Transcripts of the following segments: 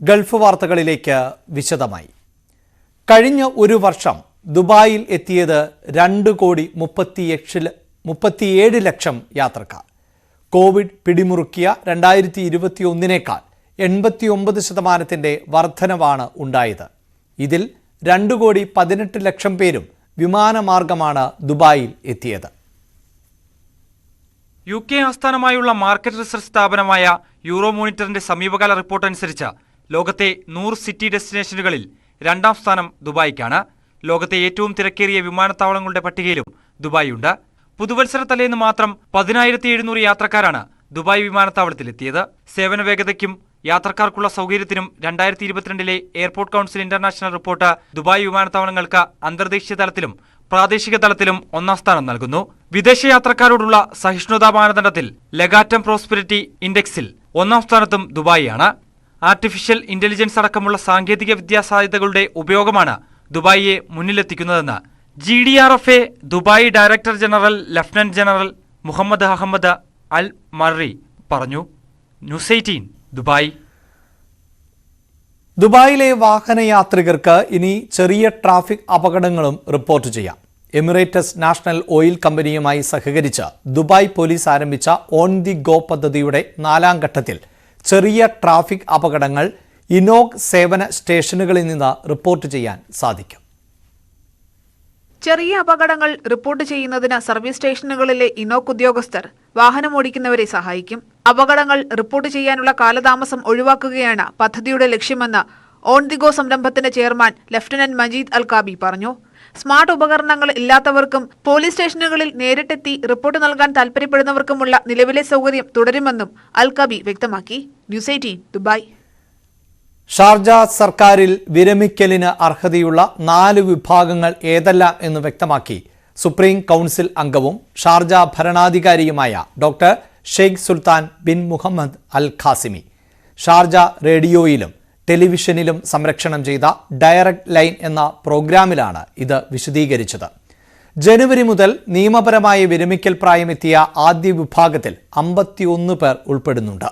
Gulf വാർത്തകളിലേക്ക് വിശദമായി. കഴിഞ്ഞ ഒരു വർഷം ദുബായിൽ എത്തിയത് 2,37 ലക്ഷം യാത്രക്കാർ. കോവിഡ് പിടിമുറുക്കിയ 2021 89% വർധനവാണ് ഉണ്ടായത്. ഇതിൽ 2,18 ലക്ഷം പേരും വിമാനമാർഗമാണ് ദുബായിൽ എത്തിയത്. UK ആസ്ഥാനമായുള്ള മാർക്കറ്റ് റിസർച്ച് സ്ഥാപനമായ യൂറോ മോണിറ്ററിന്റെ സമീപകാല റിപ്പോർട്ട് അനുസരിച്ച് ലോകത്തെ 100 സിറ്റി ഡെസ്റ്റിനേഷനുകളിൽ 2ാം സ്ഥാനം ദുബായിക്കാണ്. ലോകത്തെ ഏറ്റവും തിരക്കേറിയ വിമാനത്താവളങ്ങളുടെ പട്ടികയിലും ദുബായ് ഉണ്ട്. പുതുവത്സര തലേന്ന് മാത്രം 10,700 യാത്രക്കാരാണ് ദുബായ് വിമാനത്താവളത്തിലെത്തിയത്. സേവന വേഗതയ്ക്കും യാത്രക്കാർക്കുള്ള സൗകര്യത്തിനും 2022 airport council international report Dubai വിമാനത്താവളങ്ങൾക്ക് അന്തർദേശീയ തലത്തിലും പ്രാദേശിക തലത്തിലും 1ാം സ്ഥാനം നൽകുന്നു. വിദേശ യാത്രക്കാരോടുള്ള സഹിഷ്ണുതാ മാനദണ്ഡത്തിൽ ലെഗാറ്റം പ്രോസ്പെരിറ്റി ഇൻഡെക്സിൽ 1ാം സ്ഥാനത്തും ദുബായിയാണ്. ആർട്ടിഫിഷ്യൽ ഇന്റലിജൻസ് അടക്കമുള്ള സാങ്കേതിക വിദ്യാ സാധ്യതകളുടെ ഉപയോഗമാണ് ദുബായിയെ മുന്നിലെത്തിക്കുന്നതെന്ന് GDRFA Dubai director general lieutenant general Mohammed Ahmed Al Marri പറഞ്ഞു. News 18 Dubai. ദുബായിലെ വാഹനയാത്രികർക്ക് ഇനി ചെറിയ ട്രാഫിക് അപകടങ്ങളും റിപ്പോർട്ട് ചെയ്യാം. എമിറേറ്റസ് നാഷണൽ ഓയിൽ കമ്പനിയുമായി സഹകരിച്ച് ദുബായ് പോലീസ് ആരംഭിച്ച ഓൺ ദി ഗോ പദ്ധതിയുടെ 4ാം ഘട്ടത്തിൽ ചെറിയ ട്രാഫിക് അപകടങ്ങൾ ഇനോഗ് സേവന സ്റ്റേഷനുകളിൽ നിന്ന് റിപ്പോർട്ട് ചെയ്യാൻ സാധിക്കും. ചെറിയ അപകടങ്ങൾ റിപ്പോർട്ട് ചെയ്യുന്നതിന് സർവീസ് സ്റ്റേഷനുകളിലെ ഇനോക് ഉദ്യോഗസ്ഥർ വാഹനമോടിക്കുന്നവരെ സഹായിക്കും. അപകടങ്ങൾ റിപ്പോർട്ട് ചെയ്യാനുള്ള കാലതാമസം ഒഴിവാക്കുകയാണ് പദ്ധതിയുടെ ലക്ഷ്യമെന്ന് ഓൺ ദി ഗോ സംരംഭത്തിന്റെ chairman lieutenant Majid Al Kaabi പറഞ്ഞു. സ്മാർട്ട് ഉപകരണങ്ങൾ ഇല്ലാത്തവർക്കും പോലീസ് സ്റ്റേഷനുകളിൽ നേരിട്ടെത്തി റിപ്പോർട്ട് നൽകാൻ താൽപര്യപ്പെടുന്നവർക്കുമുള്ള നിലവിലെ സൗകര്യം തുടരുമെന്നും അൽ കാബി വ്യക്തമാക്കി. News 18 Dubai. ഷാർജ സർക്കാരിൽ വിരമിക്കലിന് അർഹതയുള്ള 4 വിഭാഗങ്ങൾ ഏതെല്ലാം എന്ന് വ്യക്തമാക്കി സുപ്രീം കൗൺസിൽ അംഗവും ഷാർജ ഭരണാധികാരിയുമായ doctor Sheikh Sultan bin Mohammed Al Qasimi Sharjah റേഡിയോയിലും ടെലിവിഷനിലും സംരക്ഷണം ചെയ്ത ഡയറക്ട് ലൈൻ എന്ന പ്രോഗ്രാമിലാണ് ഇത് വിശദീകരിച്ചത്. ജനുവരി മുതൽ നിയമപരമായ വിരമിക്കൽ പ്രായമെത്തിയ ആദ്യ വിഭാഗത്തിൽ 51 പേർ ഉൾപ്പെടുന്നുണ്ട്.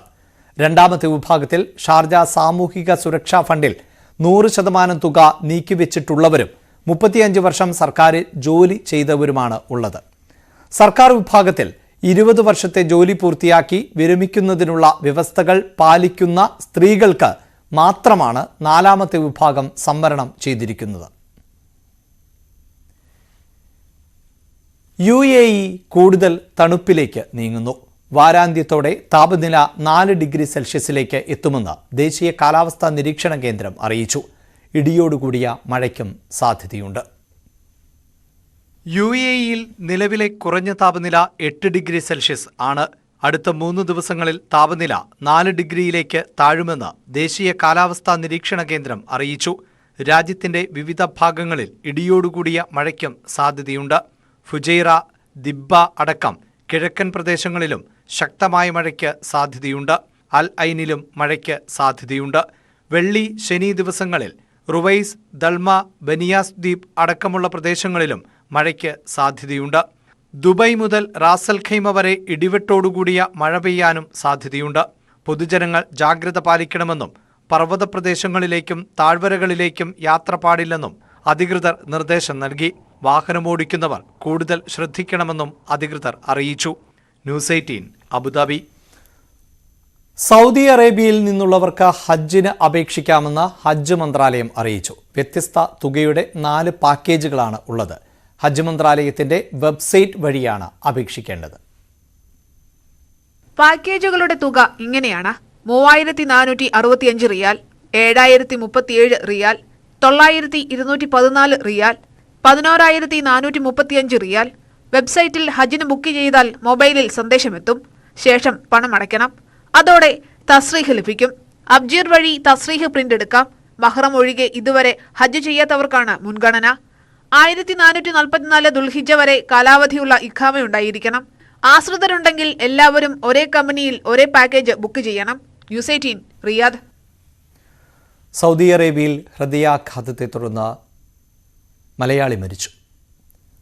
2ാമത്തെ വിഭാഗത്തിൽ ഷാർജ സാമൂഹിക സുരക്ഷാ ഫണ്ടിൽ 100% തുക നീക്കിവെച്ചിട്ടുള്ളവരും 35 വർഷം സർക്കാരിൽ ജോലി ചെയ്തവരുമാണ് ഉള്ളത്. സർക്കാർ വിഭാഗത്തിൽ 20 വർഷത്തെ ജോലി പൂർത്തിയാക്കി വിരമിക്കുന്നതിനുള്ള വ്യവസ്ഥകൾ പാലിക്കുന്ന സ്ത്രീകൾക്ക് മാത്രമാണ് 4ാമത്തെ വിഭാഗം സംവരണം ചെയ്തിരിക്കുന്നത്. UAE കൂടുതൽ തണുപ്പിലേക്ക് നീങ്ങുന്നു. വാരാന്ത്യത്തോടെ താപനില 4 ഡിഗ്രി സെൽഷ്യസിലേക്ക് എത്തുമെന്ന് ദേശീയ കാലാവസ്ഥാ നിരീക്ഷണ കേന്ദ്രം അറിയിച്ചു. ഇടിയോടുകൂടിയ മഴയ്ക്കും സാധ്യതയുണ്ട്. UAEയിൽ നിലവിലെ കുറഞ്ഞ താപനില 8 ഡിഗ്രി സെൽഷ്യസ് ആണ്. അടുത്ത 3 ദിവസങ്ങളിൽ താപനില 4 ഡിഗ്രിയിലേക്ക് താഴുമെന്ന് ദേശീയ കാലാവസ്ഥാ നിരീക്ഷണ കേന്ദ്രം അറിയിച്ചു. രാജ്യത്തിന്റെ വിവിധ ഭാഗങ്ങളിൽ ഇടിയോടുകൂടിയ മഴയ്ക്കും സാധ്യതയുണ്ട്. ഫുജൈറ, ദിബ്ബ അടക്കം കിഴക്കൻ പ്രദേശങ്ങളിലും ശക്തമായ മഴയ്ക്ക് സാധ്യതയുണ്ട്. അൽ ഐനിലും മഴയ്ക്ക് സാധ്യതയുണ്ട്. വെള്ളി, ശനി ദിവസങ്ങളിൽ റുവൈസ്, ദൽമ, ബനിയാസ് ദ്വീപ് അടക്കമുള്ള പ്രദേശങ്ങളിലും മഴയ്ക്ക് സാധ്യതയുണ്ട്. ദുബായ് മുതൽ റാസൽ ഖൈമ വരെ ഇടിവെട്ടോടുകൂടിയ മഴ പെയ്യാനും സാധ്യതയുണ്ട്. പൊതുജനങ്ങൾ ജാഗ്രത പാലിക്കണമെന്നും പർവ്വത പ്രദേശങ്ങളിലേക്കും താഴ്വരകളിലേക്കും യാത്ര പാടില്ലെന്നും അധികൃതർ നിർദ്ദേശം നൽകി. വാഹനമോടിക്കുന്നവർ കൂടുതൽ ശ്രദ്ധിക്കണമെന്നും അധികൃതർ അറിയിച്ചു. News 18 Abu Dhabi. സൗദി അറേബ്യയിൽ നിന്നുള്ളവർക്ക് ഹജ്ജിന് അപേക്ഷിക്കാമെന്ന് ഹജ്ജ് മന്ത്രാലയം അറിയിച്ചു. വ്യത്യസ്ത തുകയുടെ 4 പാക്കേജുകളാണ് ഉള്ളത്. ഹജ്ജ് മന്ത്രാലയത്തിന്റെ വെബ്സൈറ്റ് വഴിയാണ് അപേക്ഷിക്കേണ്ടത്. പാക്കേജുകളുടെ തുക ഇങ്ങനെയാണ്: 3,465 റിയാൽ, 7,037 റിയാൽ, 9,214 റിയാൽ, 11,435 റിയാൽ. വെബ്സൈറ്റിൽ ഹജ്ജിന് ബുക്ക് ചെയ്താൽ മൊബൈലിൽ സന്ദേശമെത്തും. ശേഷം പണം അടയ്ക്കണം. അതോടെ തസ്രീഹ് ലഭിക്കും. അബ്ജീർ വഴി തസ്രീഹ് പ്രിന്റ് എടുക്കാം. മഹ്റം ഒഴികെ ഇതുവരെ ഹജ്ജ് ചെയ്യാത്തവർക്കാണ് മുൻഗണന. 1444 ദുൽഹിജ്ജ വരെ കാലാവധിയുള്ള ഇഖാമയുണ്ടായിരിക്കണം. ആശ്രിതരുണ്ടെങ്കിൽ എല്ലാവരും ഒരേ കമ്പനിയിൽ ഒരേ പാക്കേജ് ബുക്ക് ചെയ്യണം. News 18 Riyadh. സൗദി അറേബ്യയിൽ ഹൃദയാഘാതത്തെ തുടർന്ന് മലയാളി മരിച്ചു.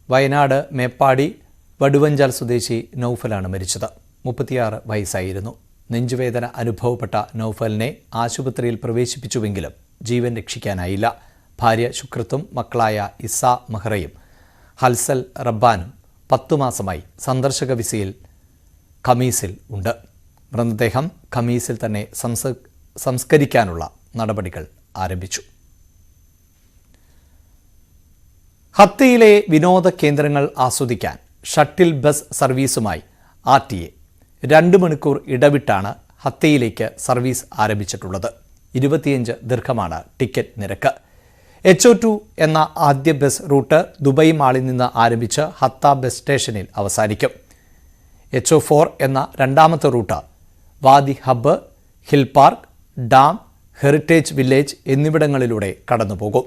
വയനാട് മേപ്പാടി വടുവഞ്ചാൽ സ്വദേശി നൌഫലാണ് മരിച്ചത്. 36 വയസ്സായിരുന്നു. നെഞ്ചുവേദന അനുഭവപ്പെട്ട നൌഫലിനെ ആശുപത്രിയിൽ പ്രവേശിപ്പിച്ചുവെങ്കിലും ജീവൻ രക്ഷിക്കാനായില്ല. ഭാര്യ ശുക്രത്തും മക്കളായ ഇസ മെഹ്റയും ഹൽസൽ റബ്ബാനും 10 മാസമായി സന്ദർശക വിസയിൽ ഖമീസിൽ ഉണ്ട്. മൃതദേഹം ഖമീസിൽ തന്നെ സംസ്കരിക്കാനുള്ള നടപടികൾ ആരംഭിച്ചു. ഹത്തയിലെ വിനോദ കേന്ദ്രങ്ങൾ ആസ്വദിക്കാൻ ഷട്ടിൽ ബസ് സർവീസുമായി RTA 2 മണിക്കൂർ ഇടവിട്ടാണ് ഹത്തയിലേക്ക് സർവീസ് ആരംഭിച്ചിട്ടുള്ളത്. 25 ദിർഹമാണ് ടിക്കറ്റ് നിരക്ക്. HO2 എന്ന ആദ്യ ബസ് റൂട്ട് ദുബായ് മാളിൽ നിന്ന് ആരംഭിച്ച് ഹത്ത ബസ് സ്റ്റേഷനിൽ അവസാനിക്കും. HO4 എന്ന രണ്ടാമത്തെ route Wadi hub, hill park, dam, heritage village എന്നിവിടങ്ങളിലൂടെ കടന്നുപോകും.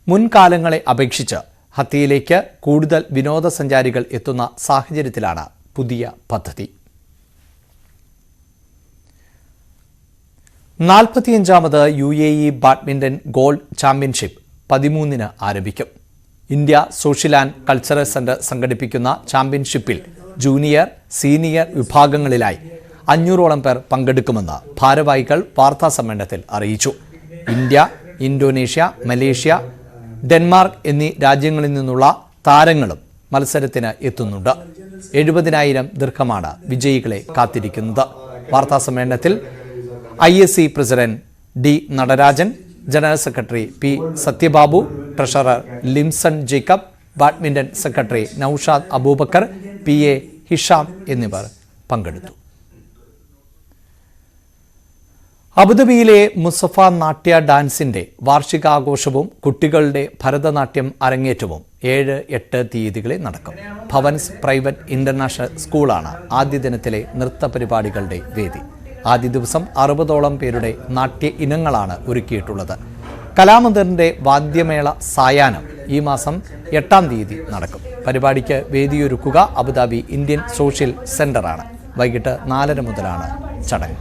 മുൻകാലങ്ങളെ അപേക്ഷിച്ച് ഹത്തയിലേക്ക് കൂടുതൽ വിനോദസഞ്ചാരികൾ എത്തുന്ന സാഹചര്യത്തിലാണ് പുതിയ പദ്ധതി. 45ാമത് UAE ബാഡ്മിൻ്റൺ ഗോൾഡ് ചാമ്പ്യൻഷിപ്പ് 13-ന് ആരംഭിക്കും. India social and cultural centre സംഘടിപ്പിക്കുന്ന ചാമ്പ്യൻഷിപ്പിൽ ജൂനിയർ, സീനിയർ വിഭാഗങ്ങളിലായി 500ഓളം പേർ പങ്കെടുക്കുമെന്ന് ഭാരവാഹികൾ വാർത്താസമ്മേളനത്തിൽ അറിയിച്ചു. ഇന്ത്യ, ഇന്തോനേഷ്യ, മലേഷ്യ, ഡെൻമാർക്ക് എന്നീ രാജ്യങ്ങളിൽ നിന്നുള്ള താരങ്ങളും മത്സരത്തിന് എത്തുന്നുണ്ട്. 70,000 ദിർഹമാണ് വിജയികളെ കാത്തിരിക്കുന്നത്. വാർത്താസമ്മേളനത്തിൽ ISC president D. Natarajan, general secretary P. Sathyababu, treasurer Limson Jacob, badminton secretary Naushad Abubakar, PA Hisham എന്നിവർ പങ്കെടുത്തു. അബുദാബിയിലെ മുസഫ നാട്യ ഡാൻസിന്റെ വാർഷികാഘോഷവും കുട്ടികളുടെ ഭരതനാട്യം അരങ്ങേറ്റവും 7, 8 തീയതികളിൽ നടക്കും. ഭവൻസ് പ്രൈവറ്റ് ഇന്റർനാഷണൽ സ്കൂളാണ് ആദ്യ ദിനത്തിലെ നൃത്ത പരിപാടികളുടെ വേദി. ആദ്യ ദിവസം 60ഓളം പേരുടെ നാട്യ ഇനങ്ങളാണ് ഒരുക്കിയിട്ടുള്ളത്. കലാമന്ദിറിന്റെ വാദ്യമേള സായാഹ്നം ഈ മാസം 8-ാം തീയതി നടക്കും. പരിപാടിക്ക് വേദിയൊരുക്കുക അബുദാബി ഇന്ത്യൻ സോഷ്യൽ സെന്ററാണ്. വൈകിട്ട് 4:30 മുതലാണ് ചടങ്ങ്.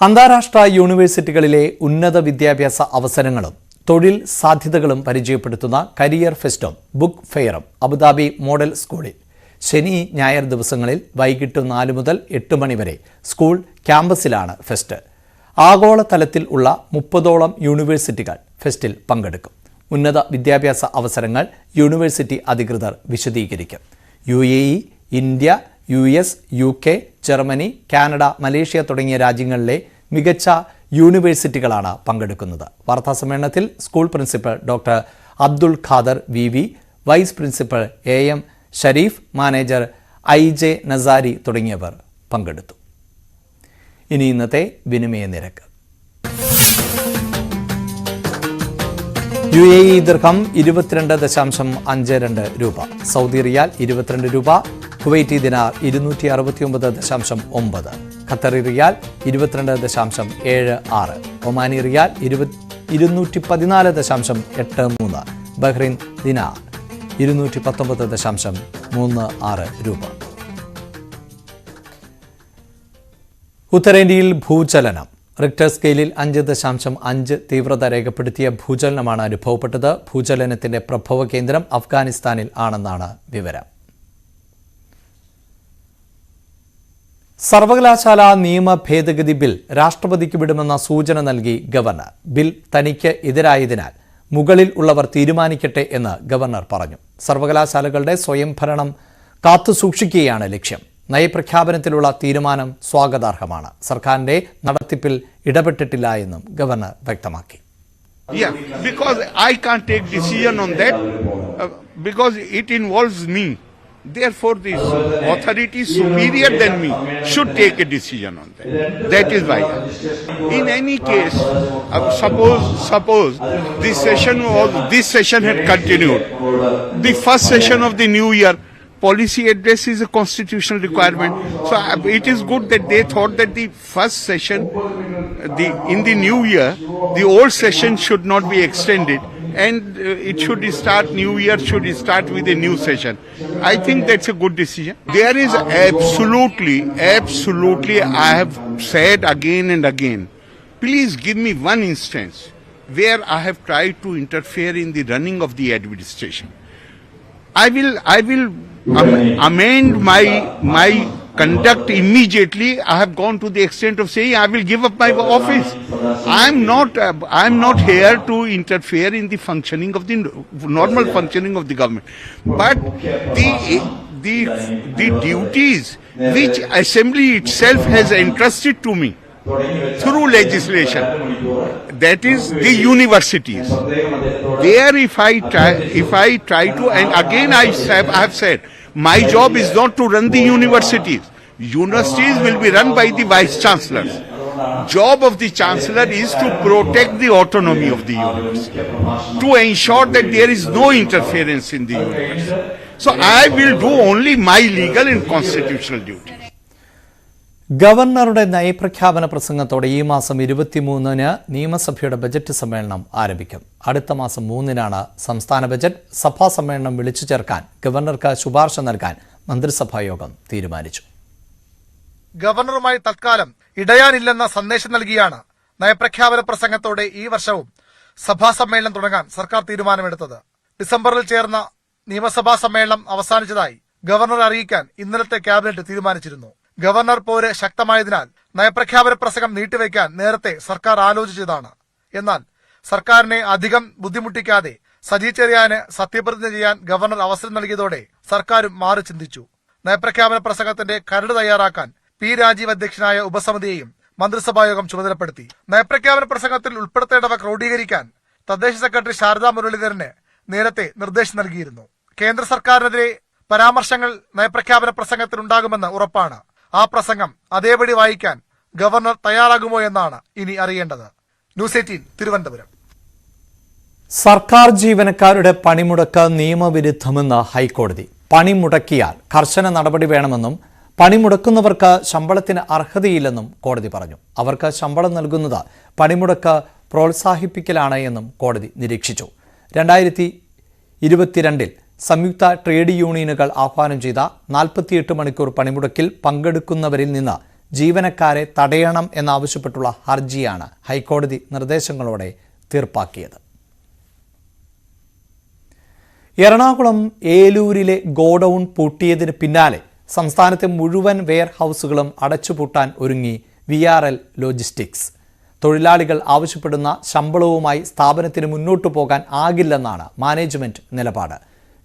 അന്താരാഷ്ട്ര യൂണിവേഴ്സിറ്റികളിലെ ഉന്നത വിദ്യാഭ്യാസ അവസരങ്ങളും തൊഴിൽ സാധ്യതകളും പരിചയപ്പെടുത്തുന്ന കരിയർ ഫെസ്റ്റും ബുക്ക് ഫെയറും അബുദാബി മോഡൽ സ്കൂളിൽ ശനി, ഞായർ ദിവസങ്ങളിൽ വൈകിട്ട് 4 മുതൽ 8 മണി വരെ സ്കൂൾ ക്യാമ്പസിലാണ് ഫെസ്റ്റ്. ആഗോളതലത്തിൽ ഉള്ള 30ഓളം യൂണിവേഴ്സിറ്റികൾ ഫെസ്റ്റിൽ പങ്കെടുക്കും. ഉന്നത വിദ്യാഭ്യാസ അവസരങ്ങൾ യൂണിവേഴ്സിറ്റി അധികൃതർ വിശദീകരിക്കും. UAE, India, US, UK, Germany, Canada, Malaysia തുടങ്ങിയ രാജ്യങ്ങളിലെ മികച്ച യൂണിവേഴ്സിറ്റികളാണ് പങ്കെടുക്കുന്നത്. വാർത്താസമ്മേളനത്തിൽ school principal doctor Abdul Khader VV, vice principal AM Sharif, manager IJ Nasari തുടങ്ങിയവർ പങ്കെടുത്തു. ഇനി ഇന്നത്തെ വിനിമയ നിരക്ക്. UAE ദിർഹം 22.52 രൂപ, സൗദി റിയാൽ 22 രൂപ, കുവൈറ്റി ദിനാർ 269.9, ഖത്തറി റിയാൽ 22.76, ഒമാനി റിയാൽ 214.83, ബഹ്റൈൻ ദിനാർ 219.36 രൂപ. ഉത്തരേന്ത്യയിൽ ഭൂചലനം. റിക്ടർ സ്കെയിലിൽ 5.5 തീവ്രത രേഖപ്പെടുത്തിയ ഭൂചലനമാണ് അനുഭവപ്പെട്ടത്. ഭൂചലനത്തിന്റെ പ്രഭവ കേന്ദ്രം അഫ്ഗാനിസ്ഥാനിൽ ആണെന്നാണ് വിവരം. സർവകലാശാല നിയമ ഭേദഗതി ബിൽ രാഷ്ട്രപതിക്ക് വിടുമെന്ന സൂചന നൽകി ഗവർണർ. ബിൽ തനിക്ക് എതിരായതിനാൽ മുകളിൽ ഉള്ളവർ തീരുമാനിക്കട്ടെ എന്ന് ഗവർണർ പറഞ്ഞു. സർവകലാശാലകളുടെ സ്വയംഭരണം കാത്തുസൂക്ഷിക്കുകയാണ് ലക്ഷ്യം. നയപ്രഖ്യാപനത്തിലുള്ള തീരുമാനം സ്വാഗതാർഹമാണ്. സർക്കാരിന്റെ നടത്തിപ്പിൽ ഇടപെട്ടിട്ടില്ല എന്നും ഗവർണർ വ്യക്തമാക്കി. Yeah, because I can't take decision on that because it involves me. Therefore, the authority superior than me should take a decision on that. That is why. In any case, suppose this session had continued. The first session of the new year, policy address is a constitutional requirement. So it is good that they thought that the first session, in the new year, the old session should not be extended. And it should start, new year should start with a new session. I think that's a good decision. There is absolutely, I have said again and again, please give me one instance where I have tried to interfere in the running of the administration. I will amend my conduct immediately. I have gone to the extent of saying I will give up my office. I am not here to interfere in the functioning of the normal functioning of the government, but the duties which Assembly itself has entrusted to me through legislation, that is the universities. There, if I try to, and again I have said, my job is not to run the universities. Universities will be run by the vice chancellors. Job of the chancellor is to protect the autonomy of the university, to ensure that there is no interference in the university. So I will do only my legal and constitutional duty. ഗവർണറുടെ നയപ്രഖ്യാപന പ്രസംഗത്തോടെ ഈ മാസം 23-ന് നിയമസഭയുടെ budget സമ്മേളനം ആരംഭിക്കും. അടുത്ത മാസം 3-നാണ് സംസ്ഥാന ബജറ്റ്. സഭാ സമ്മേളനം വിളിച്ചു ചേർക്കാൻ ഗവർണർക്ക് ശുപാർശ നൽകാൻ മന്ത്രിസഭാ യോഗം തീരുമാനിച്ചു. ഗവർണറുമായി തൽക്കാലം ഇടയാനില്ലെന്ന സന്ദേശം നൽകിയാണ് നയപ്രഖ്യാപന പ്രസംഗത്തോടെ ഈ വർഷവും സഭാ സമ്മേളനം തുടങ്ങാൻ സർക്കാർ തീരുമാനമെടുത്തത്. ഡിസംബറിൽ ചേർന്ന നിയമസഭാ സമ്മേളനം അവസാനിച്ചതായി ഗവർണർ അറിയിക്കാൻ ഇന്നലത്തെ ക്യാബിനറ്റ് തീരുമാനിച്ചിരുന്നു. ഗവർണർ പോര് ശക്തമായതിനാൽ നയപ്രഖ്യാപന പ്രസംഗം നീട്ടിവെക്കാൻ നേരത്തെ സർക്കാർ ആലോചിച്ചതാണ്. എന്നാൽ സർക്കാരിനെ അധികം ബുദ്ധിമുട്ടിക്കാതെ സജി ചെറിയാന് സത്യപ്രതിജ്ഞ ചെയ്യാൻ ഗവർണർ അവസരം നൽകിയതോടെ സർക്കാരും മാറി ചിന്തിച്ചു. നയപ്രഖ്യാപന പ്രസംഗത്തിന്റെ കരട് തയ്യാറാക്കാൻ പി രാജീവ് അധ്യക്ഷനായ ഉപസമിതിയെയും മന്ത്രിസഭായോഗം ചുമതലപ്പെടുത്തി. നയപ്രഖ്യാപന പ്രസംഗത്തിൽ ഉൾപ്പെടുത്തേണ്ടവ ക്രോഡീകരിക്കാൻ തദ്ദേശ സെക്രട്ടറി ശാരദാ മുരളീധരന് നേരത്തെ നിർദ്ദേശം നൽകിയിരുന്നു. കേന്ദ്ര സർക്കാരിനെതിരെ പരാമർശങ്ങൾ നയപ്രഖ്യാപന പ്രസംഗത്തിലുണ്ടാകുമെന്ന് ഉറപ്പാണ്. ആ പ്രസംഗം അതേപടി വായിക്കാൻ ഗവർണർ തയ്യാറാകുമോ എന്നാണ് ഇനി അറിയേണ്ടത്. ന്യൂസ് 18 തിരുവനന്തപുരം. സർക്കാർ ജീവനക്കാരുടെ പണിമുടക്ക് നിയമവിരുദ്ധമെന്ന് ഹൈക്കോടതി. പണിമുടക്കിയാൽ കർശന നടപടി വേണമെന്നും പണിമുടക്കുന്നവർക്ക് ശമ്പളത്തിന് അർഹതയില്ലെന്നും കോടതി പറഞ്ഞു. അവർക്ക് ശമ്പളം നൽകുന്നത് പണിമുടക്ക് പ്രോത്സാഹിപ്പിക്കലാണ് എന്നും കോടതി നിരീക്ഷിച്ചു. 2022 സംയുക്ത ട്രേഡ് യൂണിയനുകൾ ആഹ്വാനം ചെയ്ത 48 മണിക്കൂർ പണിമുടക്കിൽ പങ്കെടുക്കുന്നവരിൽ നിന്ന് ജീവനക്കാരെ തടയണം എന്നാവശ്യപ്പെട്ടുള്ള ഹർജിയാണ് ഹൈക്കോടതി നിർദ്ദേശങ്ങളോടെ തീർപ്പാക്കിയത്. എറണാകുളം ഏലൂരിലെ ഗോഡൌൺ പൂട്ടിയതിന് പിന്നാലെ സംസ്ഥാനത്തെ മുഴുവൻ വെയർ ഹൗസുകളും അടച്ചുപൂട്ടാൻ ഒരുങ്ങി VRL ലോജിസ്റ്റിക്സ്. തൊഴിലാളികൾ ആവശ്യപ്പെടുന്ന ശമ്പളവുമായി സ്ഥാപനത്തിന് മുന്നോട്ടു പോകാൻ ആകില്ലെന്നാണ് മാനേജ്മെന്റ് നിലപാട്.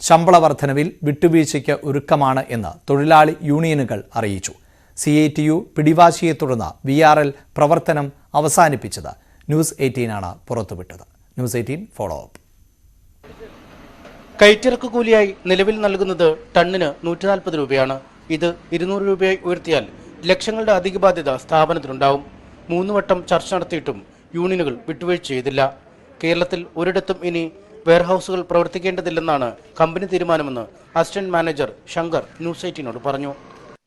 ശമ്പള വർധനവിൽ വിട്ടുവീഴ്ചയ്ക്ക് ഒരുക്കമാണ് എന്ന് തൊഴിലാളി യൂണിയനുകൾ അറിയിച്ചു. CITU പിടിവാശിയെ തുടർന്ന് VRL പ്രവർത്തനം അവസാനിപ്പിച്ചത് ന്യൂസ് 18 പുറത്തുവിട്ടത്. News 18 follow up. കയറ്റിറക്ക് കൂലിയായി നിലവിൽ നൽകുന്നത് ടണ്ണിന് 140 രൂപയാണ്. ഇത് 200 രൂപയായി ഉയർത്തിയാൽ ലക്ഷങ്ങളുടെ അധിക ബാധ്യത സ്ഥാപനത്തിനുണ്ടാവും. 3 വട്ടം ചർച്ച നടത്തിയിട്ടും യൂണിയനുകൾ വിട്ടുവീഴ്ച ചെയ്തില്ല. കേരളത്തിൽ ഒരിടത്തും ഇനി വെയർഹൌസുകൾ പ്രവർത്തിക്കേണ്ടതില്ലെന്നാണ് കമ്പനി തീരുമാനമെന്ന് അസിസ്റ്റന്റ് മാനേജർ ശങ്കർ ന്യൂസ് 18 പറഞ്ഞു.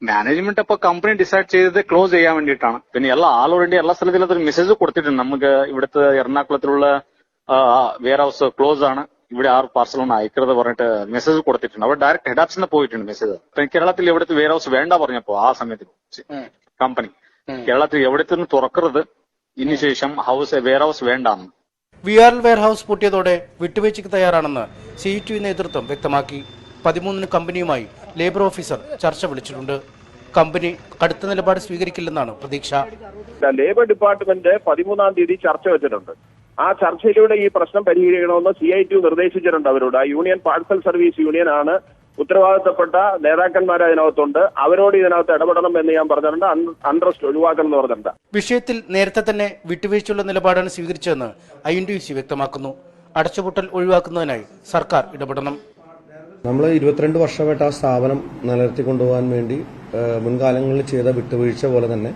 മാനേജ്മെന്റ് അപ്പൊ കമ്പനി ഡിസൈഡ് ചെയ്തത് ക്ലോസ് ചെയ്യാൻ വേണ്ടിയിട്ടാണ്. പിന്നെ ഓൾറെഡി എല്ലാ സ്ഥലത്തിലും അതൊരു മെസ്സേജ് കൊടുത്തിട്ടുണ്ട്. നമുക്ക് ഇവിടുത്തെ എറണാകുളത്തിലുള്ള വെയർ ഹൗസ് ക്ലോസ് ആണ്, ഇവിടെ 6 പാർസലൊന്നും അയക്കരുത് പറഞ്ഞിട്ട് മെസ്സേജ് കൊടുത്തിട്ടുണ്ട്. അവിടെ ഡയറക്ട് ഹെഡ് ഓഫീസിൽ പോയിട്ടുണ്ട് മെസ്സേജ്. കേരളത്തിൽ എവിടുത്തെ വെയർ ഹൗസ് വേണ്ട പറഞ്ഞപ്പോ ആ സമയത്ത് കമ്പനി കേരളത്തിൽ എവിടത്തെ തുറക്കരുത്, ഇനി ശേഷം വെയർ ഹൗസ് വേണ്ടാന്ന്. VRL വെയർഹൌസ് പൂട്ടിയതോടെ വിട്ടുവീഴ്ചയ്ക്ക് തയ്യാറാണെന്ന് CITU നേതൃത്വം വ്യക്തമാക്കി. 13-ന് കമ്പനിയുമായി ലേബർ ഓഫീസർ ചർച്ച വിളിച്ചിട്ടുണ്ട്. കമ്പനി കടുത്ത നിലപാട് സ്വീകരിക്കില്ലെന്നാണ് പ്രതീക്ഷ. ലേബർ ഡിപ്പാർട്ട്മെന്റ് 13-ാം തീയതി ചർച്ച വെച്ചിട്ടുണ്ട്. ആ ചർച്ചയിലൂടെ ഈ പ്രശ്നം പരിഹരിക്കണമെന്ന് CITU നിർദ്ദേശിച്ചിട്ടുണ്ട് അവരോട്. ആ യൂണിയൻ പാഴ്സൽ സർവീസ് യൂണിയൻ ആണ് ഉത്തരവാദിത്തപ്പെട്ട നേതാക്കന്മാർ അതിനകത്തുണ്ട്. അവരോട് ഇതിനകത്ത് ഇടപെടണം എന്ന് ഞാൻ പറഞ്ഞിട്ടുണ്ട്. അൺട്രസ്റ്റ് ഒഴിവാക്കണം എന്ന് പറഞ്ഞിട്ടുണ്ട്. വിഷയത്തിൽ നേരത്തെ തന്നെ വിട്ടുവീഴ്ചയുള്ള നിലപാടാണ് സ്വീകരിച്ചതെന്ന് INTUC വ്യക്തമാക്കുന്നു. അടച്ചുപൂട്ടൽ ഒഴിവാക്കുന്നതിനായി സർക്കാർ ഇടപെടണം. നമ്മൾ 22 വർഷമായിട്ട് ആ സ്ഥാപനം നിലനിർത്തിക്കൊണ്ടുപോകാൻ വേണ്ടി മുൻകാലങ്ങളിൽ ചെയ്ത വിട്ടുവീഴ്ച പോലെ തന്നെ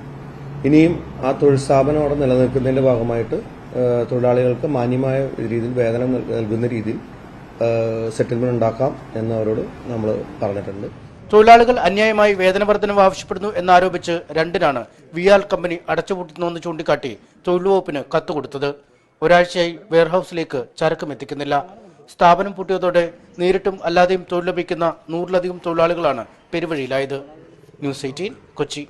ഇനിയും ആ തൊഴിൽ സ്ഥാപനം അവിടെ നിലനിൽക്കുന്നതിന്റെ ഭാഗമായിട്ട് തൊഴിലാളികൾക്ക് മാന്യമായ രീതിയിൽ വേതനം നൽകുന്ന രീതിയിൽ സെറ്റിൽമെന്റ് ഉണ്ടാക്കാം എന്ന് അവരോട് നമ്മൾ പറഞ്ഞിട്ടുണ്ട്. തൊഴിലാളികൾ അന്യായമായി വേതന വർധനവ് ആവശ്യപ്പെടുന്നു എന്നാരോപിച്ച് 2-നാണ് VRL കമ്പനി അടച്ചുപൂട്ടുന്നുവെന്ന് ചൂണ്ടിക്കാട്ടി തൊഴിൽ വകുപ്പിന് കത്ത് കൊടുത്തത്. ഒരാഴ്ചയായി വെയർഹൌസിലേക്ക് ചരക്കും എത്തിക്കുന്നില്ല. സ്ഥാപനം പൂട്ടിയതോടെ നേരിട്ടും അല്ലാതെയും തൊഴിൽ ലഭിക്കുന്ന 100-ലധികം തൊഴിലാളികളാണ് പെരുവഴിയിലായത്. ന്യൂസ് 18 കൊച്ചി.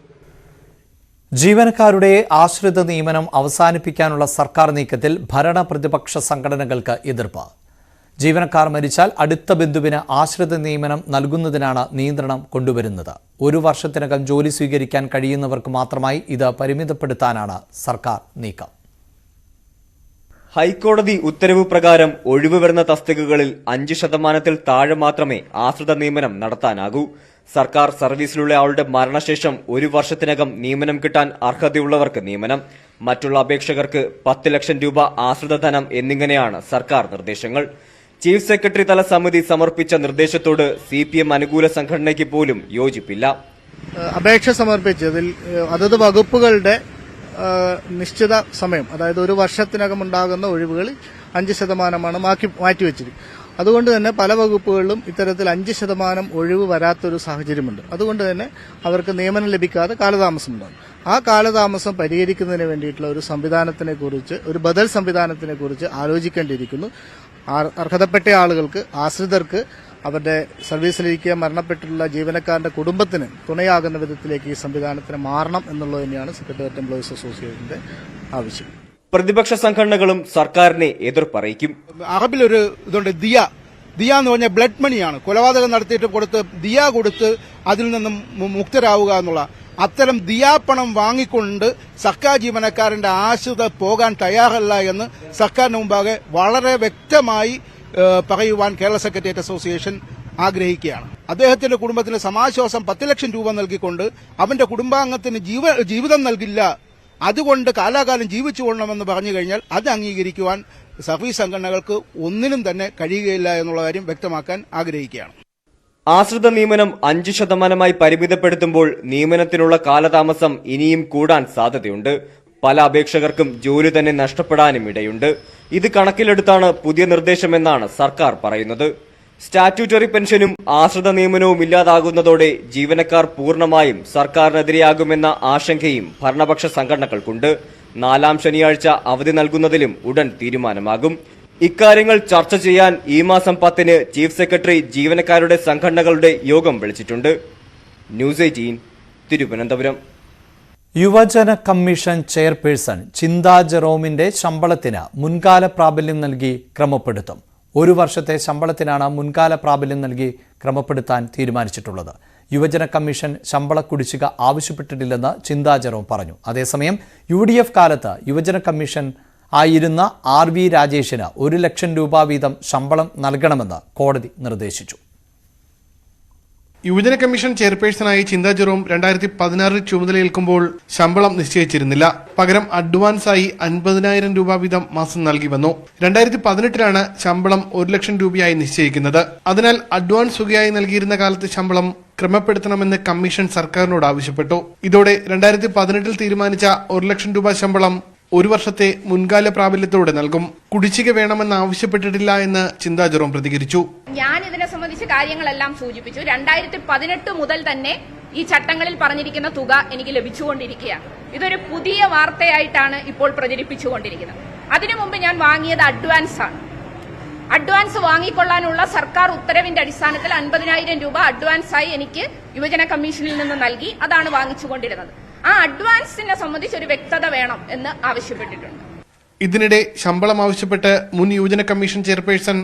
ജീവനക്കാരുടെ ആശ്രിത നിയമനം അവസാനിപ്പിക്കാനുള്ള സർക്കാർ നീക്കത്തിൽ ഭരണ പ്രതിപക്ഷ സംഘടനകൾക്ക് എതിർപ്പ്. ജീവനക്കാർ മരിച്ചാൽ അടുത്ത ബന്ധുവിന് ആശ്രിത നിയമനം നൽകുന്നതിനാണ് നിയന്ത്രണം കൊണ്ടുവരുന്നത്. 1 വർഷത്തിനകം ജോലി സ്വീകരിക്കാൻ കഴിയുന്നവർക്ക് മാത്രമായി ഇത് പരിമിതപ്പെടുത്താനാണ് സർക്കാർ നീക്കം. ഹൈക്കോടതി ഉത്തരവ് പ്രകാരം ഒഴിവ് വരുന്ന തസ്തികകളിൽ 5% താഴെ മാത്രമേ ആശ്രിത നിയമനം നടത്താനാകൂ. സർക്കാർ സർവീസിലുള്ള ആളുടെ മരണശേഷം 1 വർഷത്തിനകം നിയമനം കിട്ടാൻ അർഹതയുള്ളവർക്ക് നിയമനം, മറ്റുള്ള അപേക്ഷകർക്ക് 10 ലക്ഷം രൂപ ആശ്രിത ധനം എന്നിങ്ങനെയാണ് സർക്കാർ നിർദ്ദേശങ്ങൾ. ചീഫ് സെക്രട്ടറി തല സമിതി സമർപ്പിച്ച നിർദ്ദേശത്തോട് CPM അനുകൂല സംഘടനയ്ക്ക് പോലും യോജിപ്പില്ല. അപേക്ഷ സമർപ്പിച്ചതിൽ അതത് വകുപ്പുകളുടെ നിശ്ചിത സമയം, അതായത് 1 വർഷത്തിനകം ഉണ്ടാകുന്ന ഒഴിവുകളിൽ 5% മാറ്റിവെച്ചിരിക്കും. അതുകൊണ്ട് തന്നെ പല വകുപ്പുകളിലും ഇത്തരത്തിൽ 5% ഒഴിവ് വരാത്തൊരു സാഹചര്യമുണ്ട്. അതുകൊണ്ട് തന്നെ അവർക്ക് നിയമനം ലഭിക്കാതെ കാലതാമസമുണ്ടാകും. ആ കാലതാമസം പരിഹരിക്കുന്നതിന് വേണ്ടിയിട്ടുള്ള ഒരു സംവിധാനത്തിനെ കുറിച്ച്, ഒരു ബദൽ സംവിധാനത്തിനെ കുറിച്ച് ആലോചിക്കേണ്ടിയിരിക്കുന്നു. അർഹതപ്പെട്ട ആളുകൾക്ക്, ആശ്രിതർക്ക്, അവരുടെ സർവീസിലിരിക്കുക മരണപ്പെട്ടിട്ടുള്ള ജീവനക്കാരന്റെ കുടുംബത്തിന് തുണയാകുന്ന വിധത്തിലേക്ക് ഈ സംവിധാനത്തിന് മാറണം എന്നുള്ളത് തന്നെയാണ് സെക്രട്ടേറിയറ്റ് എംപ്ലോയീസ് അസോസിയേഷന്റെ ആവശ്യം. പ്രതിപക്ഷ സംഘടനകളും സർക്കാരിനെ എതിർപ്പറിയിക്കും. അറബിലൊരു ഇതുണ്ട്, ദിയ എന്ന് പറഞ്ഞാൽ ബ്ലഡ് മണിയാണ്. കൊലപാതകം നടത്തിയിട്ട് കൊടുത്ത് ദിയ കൊടുത്ത് അതിൽ നിന്നും മുക്തരാവുക എന്നുള്ള അത്തരം ദിയാപ്പണം വാങ്ങിക്കൊണ്ട് സർക്കാർ ജീവനക്കാരന്റെ ആശ്രിത പോകാൻ തയ്യാറല്ല എന്ന് സർക്കാരിന് മുമ്പാകെ വളരെ വ്യക്തമായി പറയുവാൻ കേരള സെക്രട്ടേറിയറ്റ് അസോസിയേഷൻ ആഗ്രഹിക്കുകയാണ്. അദ്ദേഹത്തിന്റെ കുടുംബത്തിന് സമാശ്വാസം 10 ലക്ഷം രൂപ നൽകിക്കൊണ്ട് അവന്റെ കുടുംബാംഗത്തിന് ജീവിതം നൽകില്ല, അതുകൊണ്ട് കാലാകാലം ജീവിച്ചു കൊള്ളണമെന്ന് പറഞ്ഞു കഴിഞ്ഞാൽ അത് അംഗീകരിക്കുവാൻ സർവീസ് സംഘടനകൾക്ക് ഒന്നിനും തന്നെ കഴിയുകയില്ല എന്നുള്ള കാര്യം വ്യക്തമാക്കാൻ ആഗ്രഹിക്കുകയാണ്. ആശ്രിത നിയമനം 5% പരിമിതപ്പെടുത്തുമ്പോൾ നിയമനത്തിനുള്ള കാലതാമസം ഇനിയും കൂടാൻ സാധ്യതയുണ്ട്. പല അപേക്ഷകർക്കും ജോലി തന്നെ നഷ്ടപ്പെടാനും ഇടയുണ്ട്. ഇത് കണക്കിലെടുത്താണ് പുതിയ നിർദ്ദേശമെന്നാണ് സർക്കാർ പറയുന്നത്. സ്റ്റാറ്റ്യൂട്ടറി പെൻഷനും ആശ്രിത നിയമനവും ഇല്ലാതാകുന്നതോടെ ജീവനക്കാർ പൂർണ്ണമായും സർക്കാരിനെതിരെയാകുമെന്ന ആശങ്കയും ഭരണപക്ഷ സംഘടനകൾക്കുണ്ട്. 4ാം ശനിയാഴ്ച അവധി നൽകുന്നതിലും ഉടൻ തീരുമാനമാകും. ഇക്കാര്യങ്ങൾ ചർച്ച ചെയ്യാൻ ഈ മാസം 10-ന് ചീഫ് സെക്രട്ടറി ജീവനക്കാരുടെ സംഘടനകളുടെ യോഗം വിളിച്ചിട്ടുണ്ട്. ന്യൂസ് 18 തിരുവനന്തപുരം. യുവജന കമ്മീഷൻ ചെയർപേഴ്സൺ ചിന്ത ജെറോമിന്റെ ശമ്പളത്തിന് മുൻകാല പ്രാബല്യം നൽകി ക്രമപ്പെടുത്തും. 1 വർഷത്തെ ശമ്പളത്തിനാണ് മുൻകാല പ്രാബല്യം നൽകി ക്രമപ്പെടുത്താൻ തീരുമാനിച്ചിട്ടുള്ളത്. യുവജന കമ്മീഷൻ ശമ്പള കുടിശ്ശിക ആവശ്യപ്പെട്ടിട്ടില്ലെന്ന് ചിന്ത ജെറോം പറഞ്ഞു. അതേസമയം UDF കാലത്ത് യുവജന കമ്മീഷൻ ആയിരുന്ന RV രാജേഷിന് 1 ലക്ഷം രൂപ വീതം ശമ്പളം നൽകണമെന്ന് കോടതി നിർദ്ദേശിച്ചു. യുവജന കമ്മീഷൻ ചെയർപേഴ്സണായി ചിന്ത ജെറോം 2016 ചുമതലയേൽക്കുമ്പോൾ ശമ്പളം നിശ്ചയിച്ചിരുന്നില്ല. പകരം അഡ്വാൻസായി 50,000 രൂപ വീതം മാസം നൽകി വന്നു. 2018 ശമ്പളം 1 ലക്ഷം രൂപയായി നിശ്ചയിക്കുന്നത്. അതിനാൽ അഡ്വാൻസ് തുകയായി നൽകിയിരുന്ന കാലത്ത് ശമ്പളം ക്രമപ്പെടുത്തണമെന്ന് കമ്മീഷൻ സർക്കാരിനോട് ആവശ്യപ്പെട്ടു. ഇതോടെ 2018 തീരുമാനിച്ച 1 ലക്ഷം രൂപ ശമ്പളം 1 വർഷത്തെ മുൻകാല പ്രാബല്യത്തോടെ നൽകും. കുടിശ്ശിക വേണമെന്ന് ആവശ്യപ്പെട്ടിട്ടില്ല എന്ന് ചിന്ത ജെറോം പ്രതികരിച്ചു. ഞാൻ ഇതിനെ സംബന്ധിച്ച കാര്യങ്ങളെല്ലാം സൂചിപ്പിച്ചു. 2018 മുതൽ തന്നെ ഈ ചട്ടങ്ങളിൽ പറഞ്ഞിരിക്കുന്ന തുക എനിക്ക് ലഭിച്ചുകൊണ്ടിരിക്കുകയാണ്. ഇതൊരു പുതിയ വാർത്തയായിട്ടാണ് ഇപ്പോൾ പ്രചരിപ്പിച്ചുകൊണ്ടിരിക്കുന്നത്. അതിനു മുമ്പ് ഞാൻ വാങ്ങിയത് അഡ്വാൻസ് ആണ്. അഡ്വാൻസ് വാങ്ങിക്കൊള്ളാനുള്ള സർക്കാർ ഉത്തരവിന്റെ അടിസ്ഥാനത്തിൽ 50,000 രൂപ അഡ്വാൻസായി എനിക്ക് യുവജന കമ്മീഷനിൽ നിന്ന് നൽകി. അതാണ് വാങ്ങിച്ചുകൊണ്ടിരുന്നത്. ആ അഡ്വാൻസിനെ സംബന്ധിച്ച് ഒരു വ്യക്തത വേണം എന്ന് ആവശ്യപ്പെട്ടിട്ടുണ്ട്. ഇതിനിടെ ശമ്പളം ആവശ്യപ്പെട്ട് മുൻ യുവജന കമ്മീഷൻ ചെയർപേഴ്സൺ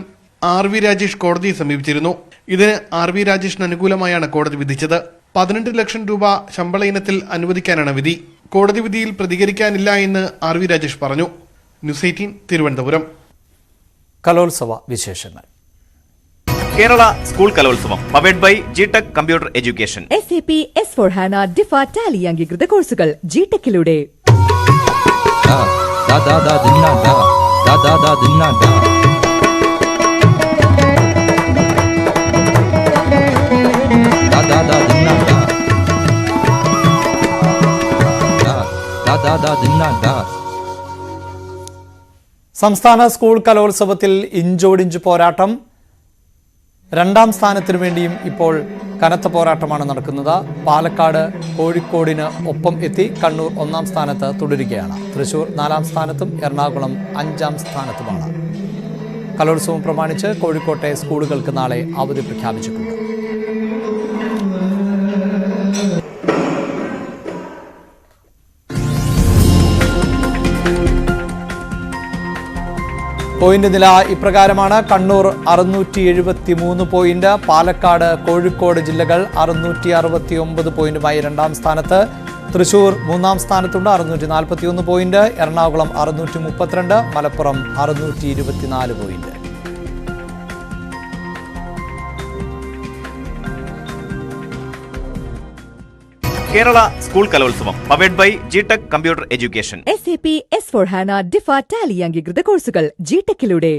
RV രാജേഷ് കോടതിയെ സമീപിച്ചിരുന്നു. ഇതിന് RV രാജേഷിന് അനുകൂലമായാണ് കോടതി വിധിച്ചത്. 18 ലക്ഷം രൂപ ശമ്പള ഇനത്തിൽ അനുവദിക്കാനാണ് വിധി. കോടതി വിധിയിൽ പ്രതികരിക്കാനില്ല എന്ന് RV രാജേഷ് പറഞ്ഞു. ന്യൂസ് 18 തിരുവനന്തപുരം. കലോത്സവ വിശേഷങ്ങൾ. Kerala school Kalolsavam powered by GTech computer education. SAP S/4HANA DIFA Tally അംഗീകൃത കോഴ്സുകൾ GTechലൂടെ. സംസ്ഥാന സ്കൂൾ കലോത്സവത്തിൽ ഇഞ്ചോടിഞ്ച് പോരാട്ടം. 2ാം സ്ഥാനത്തിനു വേണ്ടിയും ഇപ്പോൾ കനത്ത പോരാട്ടമാണ് നടക്കുന്നത്. പാലക്കാട് കോഴിക്കോടിന് ഒപ്പം എത്തി. കണ്ണൂർ 1ാം സ്ഥാനത്ത് തുടരുകയാണ്. തൃശൂർ 4ാം സ്ഥാനത്തും എറണാകുളം 5ാം സ്ഥാനത്തുമാണ്. കലോത്സവം പ്രമാണിച്ച് കോഴിക്കോട്ടെ സ്കൂളുകൾക്ക് നാളെ അവധി പ്രഖ്യാപിച്ചിട്ടുണ്ട്. പോയിന്റ് നില ഇപ്രകാരമാണ്. കണ്ണൂർ 673 പോയിന്റ്, പാലക്കാട്, കോഴിക്കോട് ജില്ലകൾ 669 പോയിന്റുമായി രണ്ടാം സ്ഥാനത്ത്. തൃശൂർ മൂന്നാം സ്ഥാനത്തുണ്ട് 641 point, Ernakulam 632, Malappuram 624 point. Kerala school Kalolsavam powered by GTEC computer education. SAP S/4HANA DIFA Tally അംഗീകൃത കോഴ്സുകൾ ജിടെക്കിലൂടെ.